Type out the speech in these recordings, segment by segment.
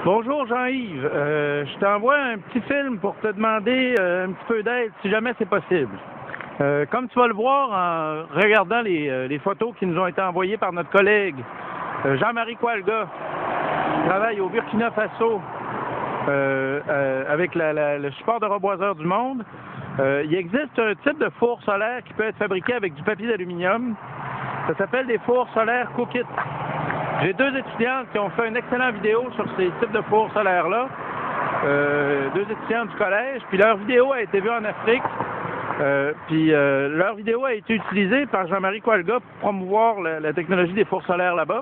Bonjour Jean-Yves, je t'envoie un petit film pour te demander un petit peu d'aide si jamais c'est possible. Comme tu vas le voir en regardant les photos qui nous ont été envoyées par notre collègue Jean-Marie Koualga, qui travaille au Burkina Faso avec le support de Reboiseurs du Monde. Il existe un type de four solaire qui peut être fabriqué avec du papier d'aluminium. Ça s'appelle des fours solaires Cookit. J'ai deux étudiantes qui ont fait une excellente vidéo sur ces types de fours solaires-là. Deux étudiantes du collège, puis leur vidéo a été vue en Afrique. Leur vidéo a été utilisée par Jean-Marie Koualga pour promouvoir la technologie des fours solaires là-bas.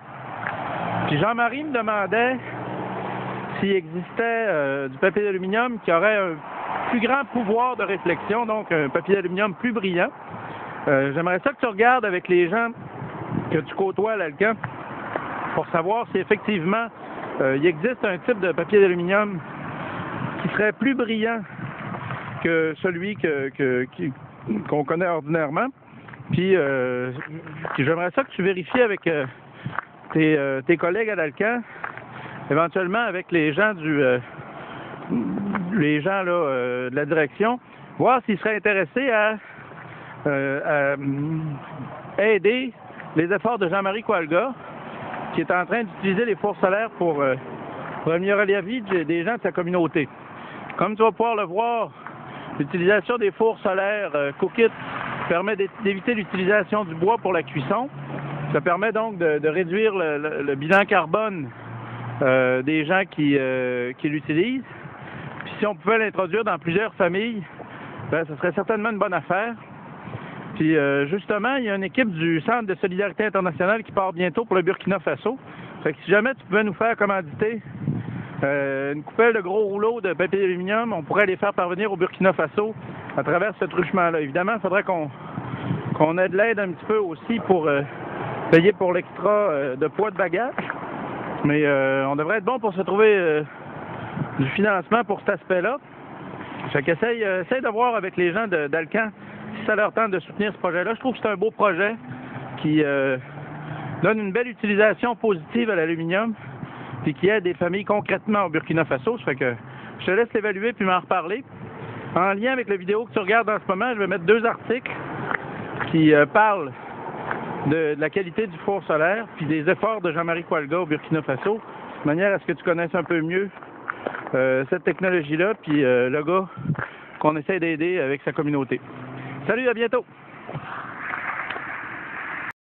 Puis Jean-Marie me demandait s'il existait du papier d'aluminium qui aurait un plus grand pouvoir de réflexion, donc un papier d'aluminium plus brillant. J'aimerais ça que tu regardes avec les gens que tu côtoies à l'Alcan pour savoir si effectivement il existe un type de papier d'aluminium qui serait plus brillant que celui qu'on connaît ordinairement. Puis j'aimerais ça que tu vérifies avec tes collègues à l'Alcan, éventuellement avec les gens de la direction, voir s'ils seraient intéressés à aider les efforts de Jean-Marie Koualga, qui est en train d'utiliser les fours solaires pour améliorer la vie des gens de sa communauté. Comme tu vas pouvoir le voir, l'utilisation des fours solaires Cookit permet d'éviter l'utilisation du bois pour la cuisson. Ça permet donc de réduire le bilan carbone des gens qui l'utilisent. Puis si on pouvait l'introduire dans plusieurs familles, ben, ce serait certainement une bonne affaire. Puis justement, il y a une équipe du Centre de solidarité internationale qui part bientôt pour le Burkina Faso. Fait que si jamais tu pouvais nous faire commanditer une coupelle de gros rouleaux de papier d'aluminium, on pourrait les faire parvenir au Burkina Faso à travers ce truchement-là. Évidemment, il faudrait qu'on ait de l'aide un petit peu aussi pour payer pour l'extra de poids de bagage. Mais on devrait être bon pour se trouver du financement pour cet aspect-là. Fait qu'essaye de voir avec les gens d'Alcan si ça leur tente de soutenir ce projet-là. Je trouve que c'est un beau projet qui donne une belle utilisation positive à l'aluminium et qui aide des familles concrètement au Burkina Faso. Ça fait que je te laisse l'évaluer puis m'en reparler. En lien avec la vidéo que tu regardes en ce moment, je vais mettre deux articles qui parlent de la qualité du four solaire puis des efforts de Jean-Marie Koualga au Burkina Faso, de manière à ce que tu connaisses un peu mieux cette technologie-là puis le gars qu'on essaie d'aider avec sa communauté. Salut, à bientôt!